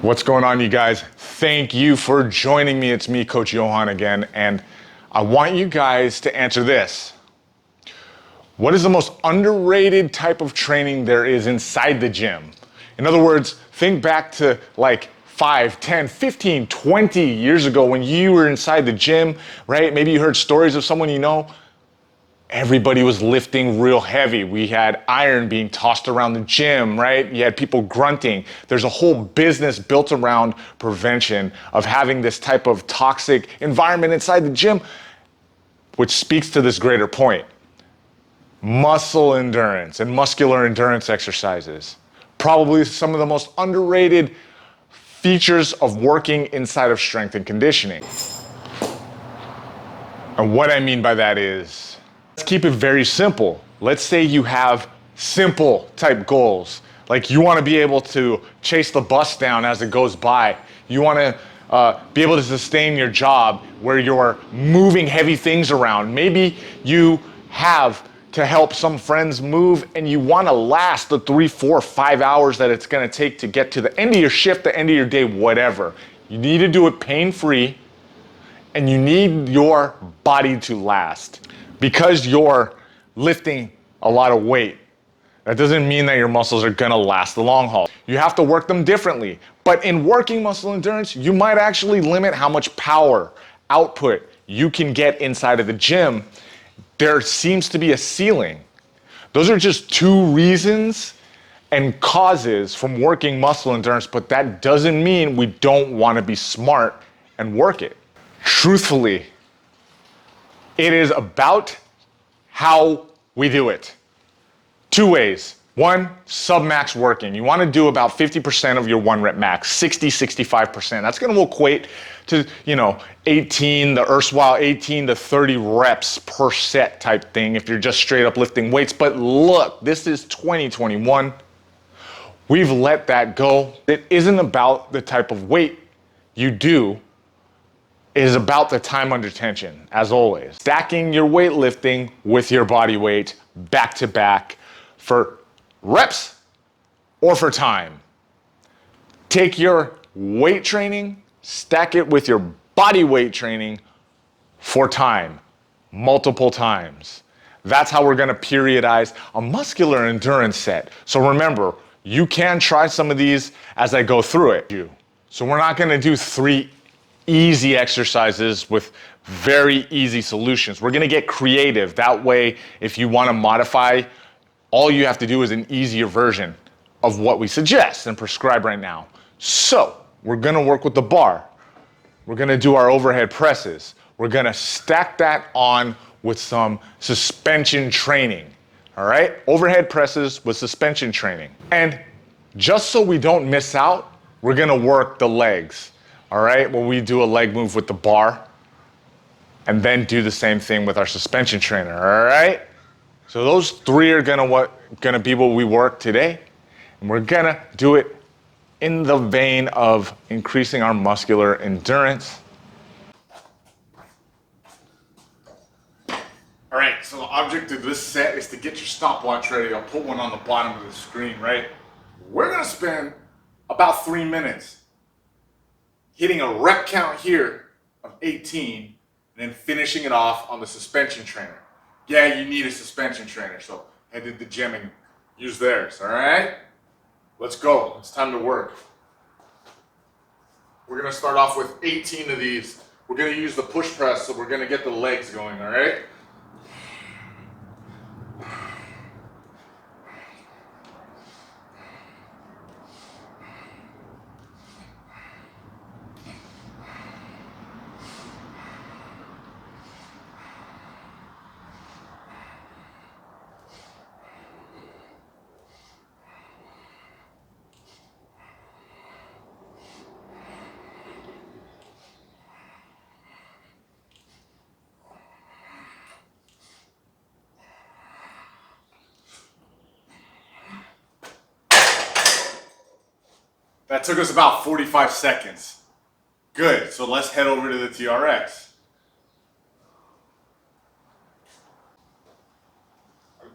What's going on, you guys? Thank you for joining me. It's me, Coach Johan again, and I want you guys to answer this. What is the most underrated type of training there is inside the gym? In other words, think back to like 5, 10, 15, 20 years ago when you were inside the gym, right? Maybe you heard stories of someone you know. Everybody was lifting real heavy. We had iron being tossed around the gym, right? You had people grunting. There's a whole business built around prevention of having this type of toxic environment inside the gym, which speaks to this greater point. Muscle endurance and muscular endurance exercises. Probably some of the most underrated features of working inside of strength and conditioning. And what I mean by that is, let's keep it very simple. Let's say you have simple type goals. Like you want to be able to chase the bus down as it goes by. You want to be able to sustain your job where you're moving heavy things around. Maybe you have to help some friends move and you want to last the 3, 4, 5 hours that it's going to take to get to the end of your shift, the end of your day, whatever. You need to do it pain-free and you need your body to last. Because you're lifting a lot of weight, that doesn't mean that your muscles are gonna last the long haul. You have to work them differently. But in working muscle endurance, you might actually limit how much power, output you can get inside of the gym. There seems to be a ceiling. Those are just 2 reasons and causes from working muscle endurance, but that doesn't mean we don't wanna be smart and work it. Truthfully, it is about how we do it. 2 ways. 1, sub-max working. You want to do about 50% of your 1 rep max, 60, 65%. That's going to equate to, 18, the erstwhile 18 to 30 reps per set type thing if you're just straight up lifting weights. But look, this is 2021. We've let that go. It isn't about the type of weight you do. It is about the time under tension, as always. Stacking your weightlifting with your body weight back to back for reps or for time. Take your weight training, stack it with your body weight training for time, multiple times. That's how we're gonna periodize a muscular endurance set. So remember, you can try some of these as I go through it. So we're not gonna do 3 easy exercises with very easy solutions. We're gonna get creative. That way, if you wanna modify, all you have to do is an easier version of what we suggest and prescribe right now. So, we're gonna work with the bar. We're gonna do our overhead presses. We're gonna stack that on with some suspension training. All right? Overhead presses with suspension training. And just so we don't miss out, we're gonna work the legs. All right, well, we do a leg move with the bar and then do the same thing with our suspension trainer, all right? So those 3 are gonna be what we work today. And we're gonna do it in the vein of increasing our muscular endurance. All right, so the object of this set is to get your stopwatch ready. I'll put one on the bottom of the screen, right? We're gonna spend about 3 minutes hitting a rep count here of 18 and then finishing it off on the suspension trainer. Yeah, you need a suspension trainer, so head to the gym and use theirs, all right? Let's go, it's time to work. We're gonna start off with 18 of these. We're gonna use the push press, so we're gonna get the legs going, all right? That took us about 45 seconds. Good, so let's head over to the TRX.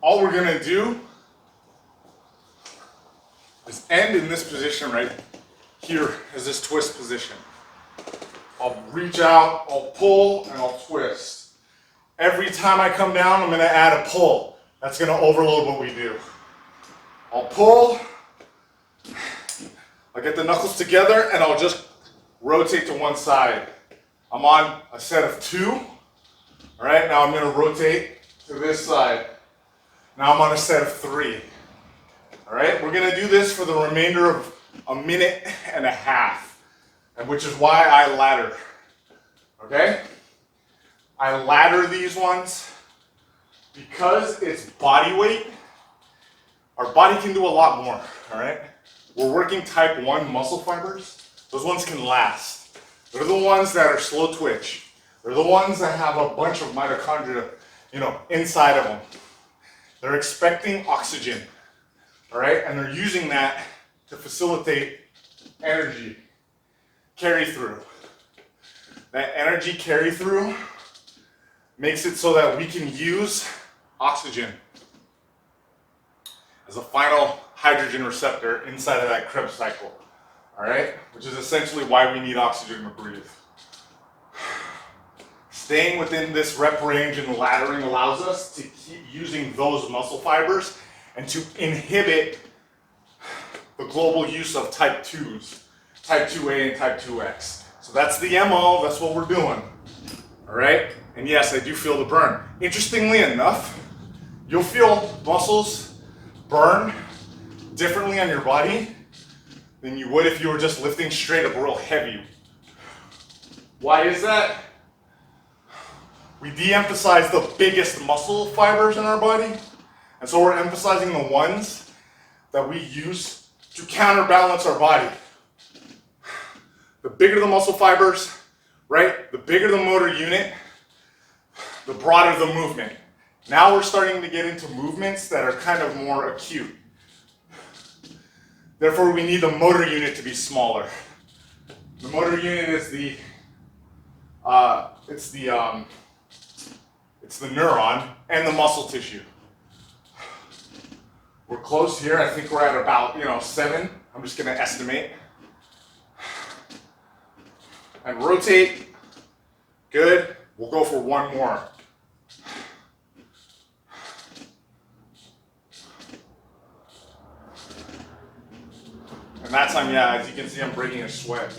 All we're gonna do is end in this position right here is this twist position. I'll reach out, I'll pull, and I'll twist. Every time I come down, I'm gonna add a pull. That's gonna overload what we do. I'll pull, I'll get the knuckles together, and I'll just rotate to one side. I'm on a set of 2. All right, now I'm gonna rotate to this side. Now I'm on a set of 3. All right, we're gonna do this for the remainder of a minute and a half, and which is why I ladder. Okay? I ladder these ones because it's body weight. Our body can do a lot more, all right? We're working type 1 muscle fibers. Those ones can last. They're the ones that are slow twitch. They're the ones that have a bunch of mitochondria, inside of them. They're expecting oxygen, all right? And they're using that to facilitate energy carry through. That energy carry through makes it so that we can use oxygen as a final hydrogen receptor inside of that Krebs cycle, all right? Which is essentially why we need oxygen to breathe. Staying within this rep range and laddering allows us to keep using those muscle fibers and to inhibit the global use of type 2s, type 2A and type 2X. So that's the MO, that's what we're doing, all right? And yes, I do feel the burn. Interestingly enough, you'll feel muscles burn differently on your body than you would if you were just lifting straight up real heavy. Why is that? We de-emphasize the biggest muscle fibers in our body, and so we're emphasizing the ones that we use to counterbalance our body. The bigger the muscle fibers, right? The bigger the motor unit, the broader the movement. Now we're starting to get into movements that are kind of more acute. Therefore, we need the motor unit to be smaller. The motor unit is it's the neuron and the muscle tissue. We're close here. I think we're at about 7. I'm just going to estimate. And rotate. Good. We'll go for one more. And that time, as you can see, I'm breaking a sweat.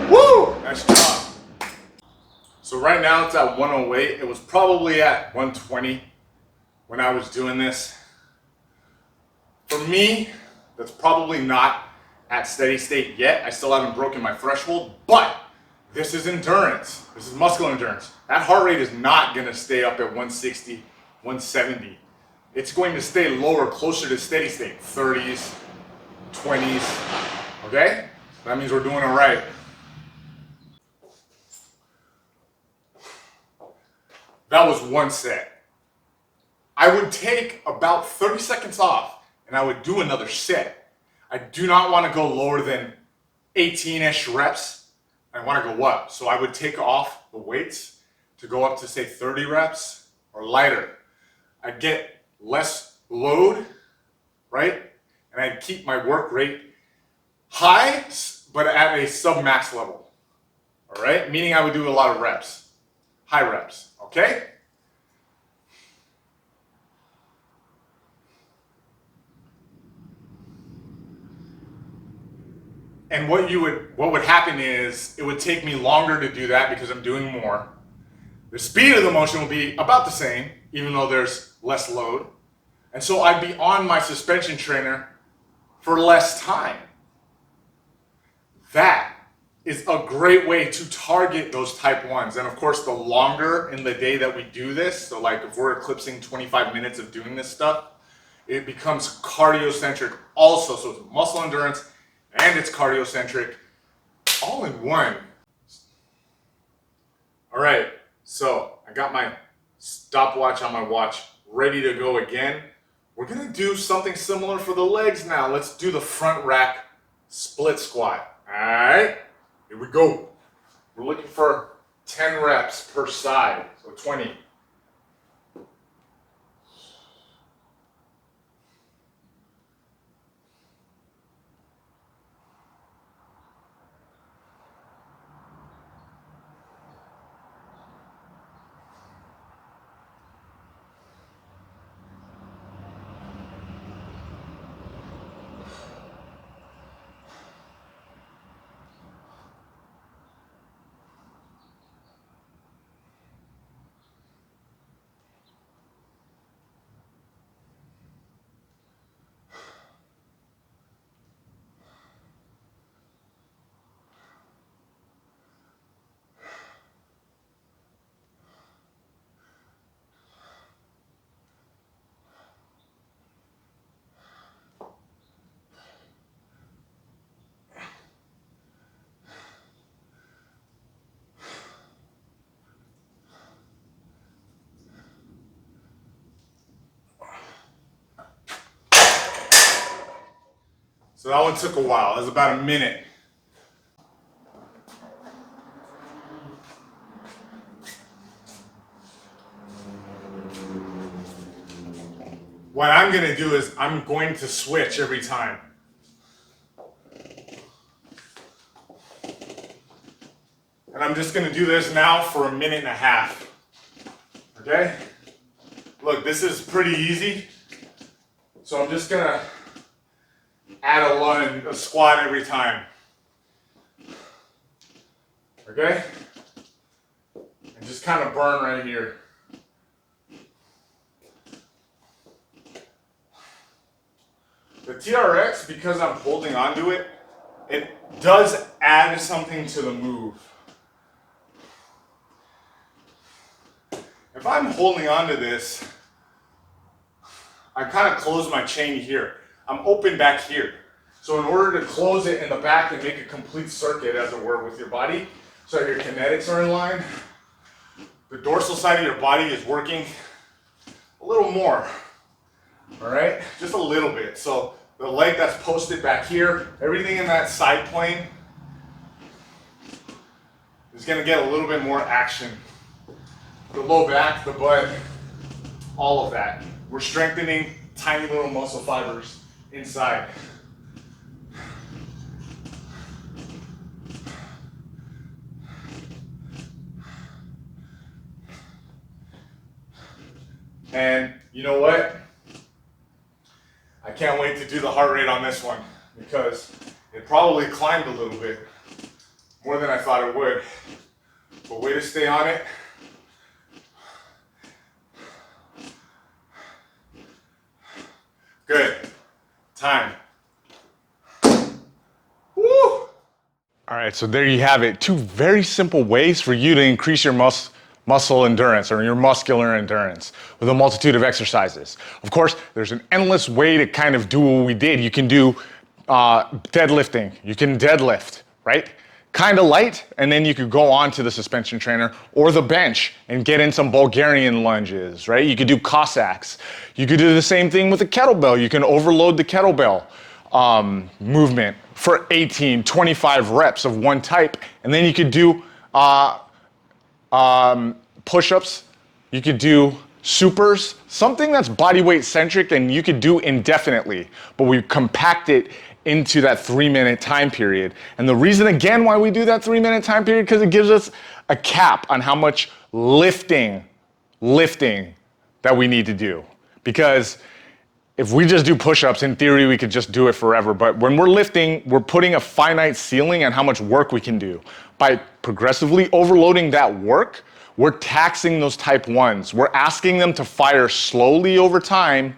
Woo! Nice job. So right now it's at 108. It was probably at 120 when I was doing this. For me, that's probably not at steady state yet. I still haven't broken my threshold, but this is endurance. This is muscular endurance. That heart rate is not gonna stay up at 160, 170. It's going to stay lower, closer to steady state, 30s, 20s, okay? That means we're doing it right. That was one set. I would take about 30 seconds off and I would do another set. I do not want to go lower than 18-ish reps. I want to go up. So I would take off the weights to go up to say 30 reps or lighter. I'd get less load, right? And I'd keep my work rate high, but at a sub-max level, all right? Meaning I would do a lot of reps, high reps, okay? And what would happen is it would take me longer to do that because I'm doing more. The speed of the motion will be about the same, even though there's less load. And so I'd be on my suspension trainer for less time. That is a great way to target those type 1s. And of course, the longer in the day that we do this, so like if we're eclipsing 25 minutes of doing this stuff, it becomes cardiocentric also. So it's muscle endurance and it's cardiocentric all in one. All right, so I got my stopwatch on my watch ready to go again. We're gonna do something similar for the legs now. Let's do the front rack split squat. All right, here we go. We're looking for 10 reps per side, so 20. So that one took a while. It was about a minute. What I'm gonna do is I'm going to switch every time. And I'm just gonna do this now for a minute and a half. Okay? Look, this is pretty easy. So I'm just gonna add a lunge, a squat every time. Okay? And just kind of burn right here. The TRX, because I'm holding onto it, it does add something to the move. If I'm holding onto this, I kind of close my chain here. I'm open back here. So in order to close it in the back and make a complete circuit, as it were, with your body, so your kinetics are in line, the dorsal side of your body is working a little more. All right, just a little bit. So the leg that's posted back here, everything in that side plane is gonna get a little bit more action. The low back, the butt, all of that. We're strengthening tiny little muscle fibers inside. And you know what? I can't wait to do the heart rate on this one because it probably climbed a little bit more than I thought it would. But way to stay on it. Good. Time. Woo! All right, so there you have it. Two very simple ways for you to increase your muscle endurance or your muscular endurance with a multitude of exercises. Of course, there's an endless way to kind of do what we did. You can do deadlifting. You can deadlift, right? Kind of light, and then you could go on to the suspension trainer or the bench and get in some Bulgarian lunges, right? You could do Cossacks. You could do the same thing with a kettlebell. You can overload the kettlebell movement for 18, 25 reps of one type, and then you could do push-ups, you could do supers, something that's body weight centric and you could do indefinitely, but we compact it into that 3-minute time period. And the reason again why we do that 3-minute time period, because it gives us a cap on how much lifting that we need to do. Because if we just do push-ups, in theory, we could just do it forever. But when we're lifting, we're putting a finite ceiling on how much work we can do. By progressively overloading that work, we're taxing those type 1s. We're asking them to fire slowly over time,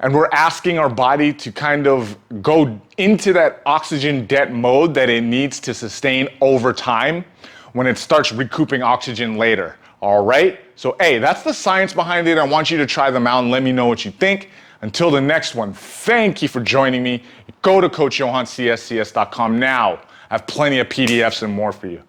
and we're asking our body to kind of go into that oxygen debt mode that it needs to sustain over time when it starts recouping oxygen later. All right? So, hey, that's the science behind it. I want you to try them out and let me know what you think. Until the next one, thank you for joining me. Go to CoachJohansCSCS.com now. I have plenty of PDFs and more for you.